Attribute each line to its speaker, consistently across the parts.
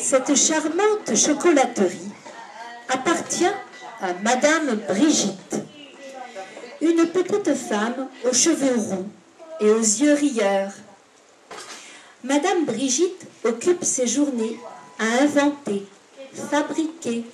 Speaker 1: Cette charmante chocolaterie appartient à Madame Brigitte, une petite femme aux cheveux roux et aux yeux rieurs. Madame Brigitte occupe ses journées à inventer, fabriquer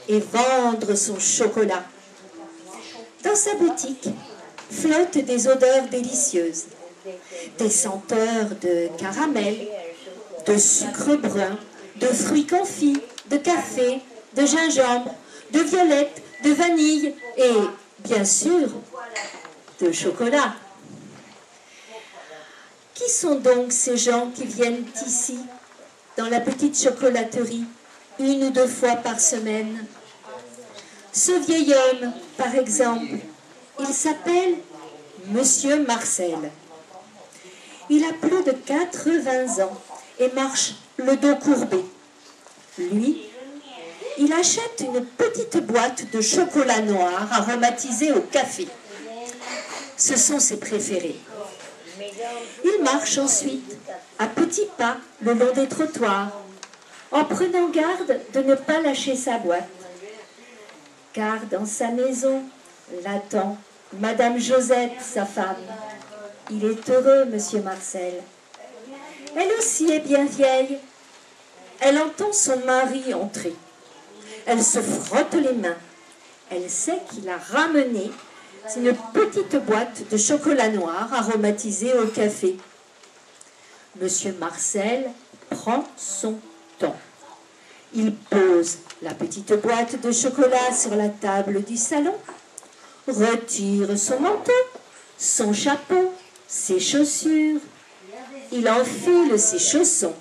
Speaker 1: et vendre son chocolat. Dans sa boutique flottent des odeurs délicieuses, des senteurs de caramel, de sucre brun, de fruits confits, de café, de gingembre, de violette, de vanille et, bien sûr, de chocolat. Qui sont donc ces gens qui viennent ici, dans la petite chocolaterie, une ou deux fois par semaine? Ce vieil homme, par exemple, il s'appelle Monsieur Marcel. Il a plus de 80 ans et marche le dos courbé. Lui, il achète une petite boîte de chocolat noir aromatisé au café. Ce sont ses préférés. Il marche ensuite à petits pas le long des trottoirs, en prenant garde de ne pas lâcher sa boîte. Car dans sa maison l'attend Madame Josette, sa femme. Il est heureux, Monsieur Marcel. Elle aussi est bien vieille. Elle entend son mari entrer. Elle se frotte les mains. Elle sait qu'il a ramené une petite boîte de chocolat noir aromatisé au café. Monsieur Marcel prend son temps. Il pose la petite boîte de chocolat sur la table du salon, retire son manteau, son chapeau, ses chaussures. Il enfile ses chaussons.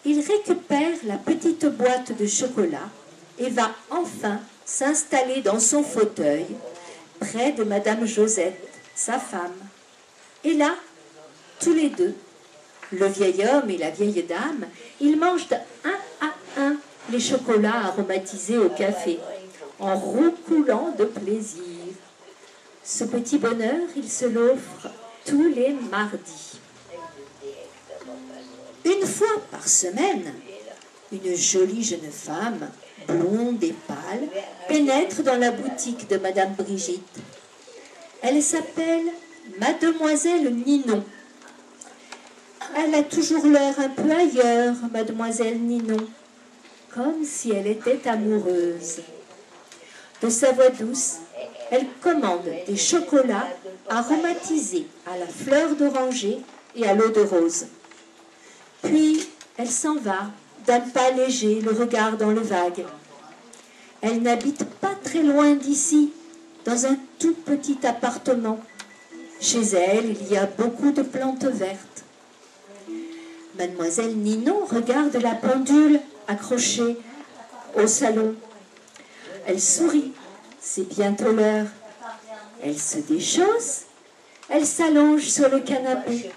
Speaker 1: Il récupère la petite boîte de chocolat et va enfin s'installer dans son fauteuil, près de Madame Josette, sa femme. Et là, tous les deux, le vieil homme et la vieille dame, ils mangent un à un les chocolats aromatisés au café, en roucoulant de plaisir. Ce petit bonheur, il se l'offre tous les mardis. Une fois par semaine, une jolie jeune femme, blonde et pâle, pénètre dans la boutique de Madame Brigitte. Elle s'appelle Mademoiselle Ninon. Elle a toujours l'air un peu ailleurs, Mademoiselle Ninon, comme si elle était amoureuse. De sa voix douce, elle commande des chocolats aromatisés à la fleur d'oranger et à l'eau de rose. Puis, elle s'en va, d'un pas léger, le regard dans le vague. Elle n'habite pas très loin d'ici, dans un tout petit appartement. Chez elle, il y a beaucoup de plantes vertes. Mademoiselle Ninon regarde la pendule accrochée au salon. Elle sourit, c'est bientôt l'heure. Elle se déchausse, elle s'allonge sur le canapé.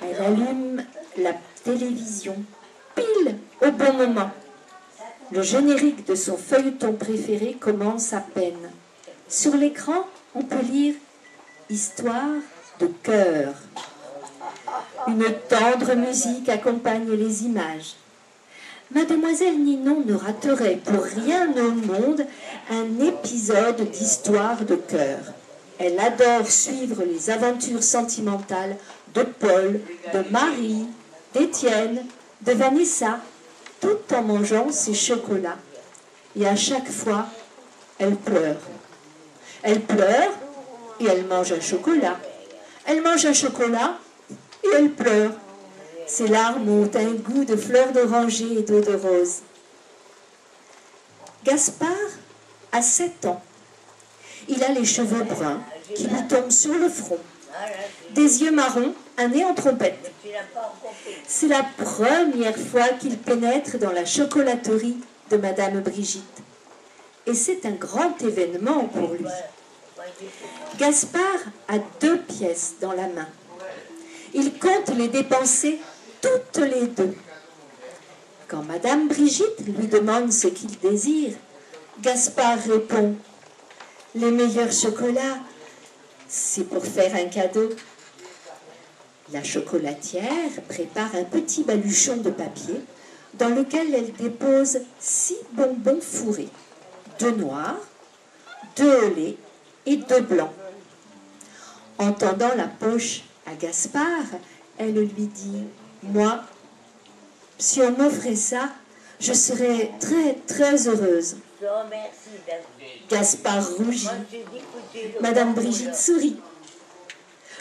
Speaker 1: Elle allume la télévision, pile au bon moment. Le générique de son feuilleton préféré commence à peine. Sur l'écran, on peut lire « Histoire de cœur ». Une tendre musique accompagne les images. Mademoiselle Ninon ne raterait pour rien au monde un épisode d'Histoire de cœur. Elle adore suivre les aventures sentimentales de Paul, de Marie, d'Étienne, de Vanessa, tout en mangeant ses chocolats. Et à chaque fois, elle pleure. Elle pleure et elle mange un chocolat. Elle mange un chocolat et elle pleure. Ses larmes ont un goût de fleurs d'oranger et d'eau de rose. Gaspard a 7 ans. Il a les cheveux bruns qui lui tombent sur le front, des yeux marrons, un nez en trompette. C'est la première fois qu'il pénètre dans la chocolaterie de Madame Brigitte. Et c'est un grand événement pour lui. Gaspard a 2 pièces dans la main. Il compte les dépenser toutes les 2. Quand Madame Brigitte lui demande ce qu'il désire, Gaspard répond « Les meilleurs chocolats, c'est pour faire un cadeau. » La chocolatière prépare un petit baluchon de papier, dans lequel elle dépose 6 bonbons fourrés, 2 noirs, 2 au lait et 2 blancs. En tendant la poche à Gaspard, elle lui dit « Moi, si on m'offrait ça, je serais très, très heureuse. » Gaspard rougit. Madame Brigitte sourit.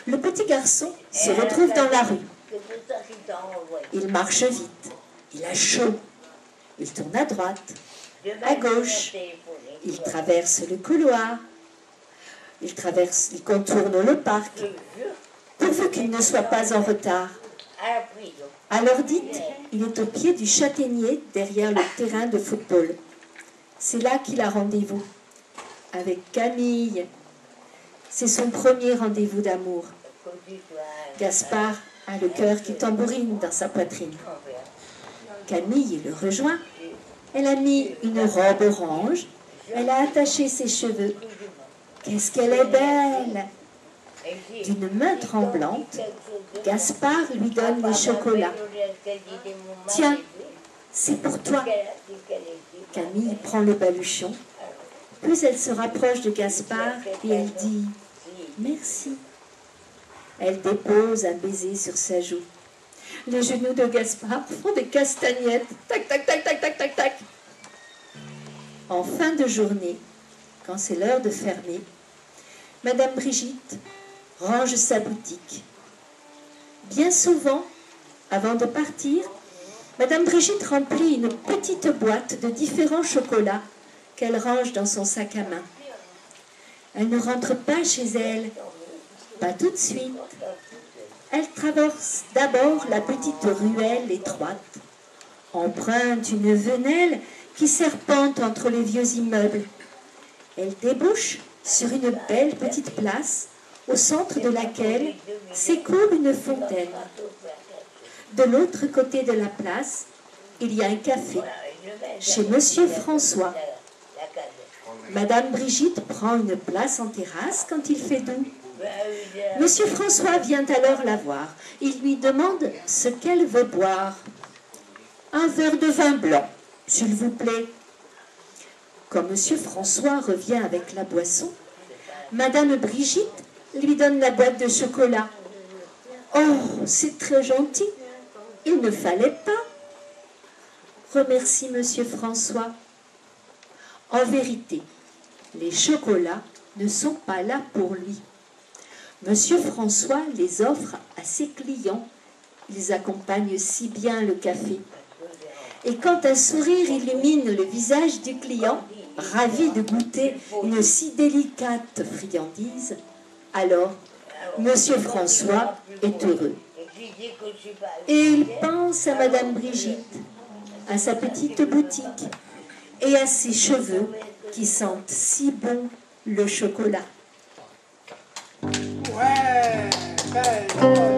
Speaker 1: Le petit garçon se retrouve dans la rue. Il marche vite. Il a chaud. Il tourne à droite, à gauche. Il traverse le couloir. Il contourne le parc, pourvu qu'il ne soit pas en retard. À l'heure dite, il est au pied du châtaignier derrière le terrain de football. C'est là qu'il a rendez-vous avec Camille. C'est son premier rendez-vous d'amour. Gaspard a le cœur qui tambourine dans sa poitrine. Camille le rejoint. Elle a mis une robe orange. Elle a attaché ses cheveux. Qu'est-ce qu'elle est belle! D'une main tremblante, Gaspard lui donne les chocolats. « Tiens, c'est pour toi. » Camille prend le baluchon, puis elle se rapproche de Gaspard et elle dit « Merci ». Elle dépose un baiser sur sa joue. Les genoux de Gaspard font des castagnettes. Tac, tac, tac, tac, tac, tac, tac. En fin de journée, quand c'est l'heure de fermer, Madame Brigitte range sa boutique. Bien souvent, avant de partir, Madame Brigitte remplit une petite boîte de différents chocolats qu'elle range dans son sac à main. Elle ne rentre pas chez elle, pas tout de suite. Elle traverse d'abord la petite ruelle étroite, emprunte une venelle qui serpente entre les vieux immeubles. Elle débouche sur une belle petite place, au centre de laquelle s'écoule une fontaine. De l'autre côté de la place, il y a un café, chez Monsieur François. Madame Brigitte prend une place en terrasse quand il fait doux. Monsieur François vient alors la voir. Il lui demande ce qu'elle veut boire. « Un verre de vin blanc, s'il vous plaît. » Quand Monsieur François revient avec la boisson, Madame Brigitte lui donne la boîte de chocolat. « Oh, c'est très gentil. Il ne fallait pas. » Remercie Monsieur François. En vérité, les chocolats ne sont pas là pour lui. Monsieur François les offre à ses clients. Ils accompagnent si bien le café. Et quand un sourire illumine le visage du client, ravi de goûter une si délicate friandise, alors Monsieur François est heureux. Et il pense à Madame Brigitte, à sa petite boutique et à ses cheveux qui sentent si bon le chocolat.
Speaker 2: Ouais, belle.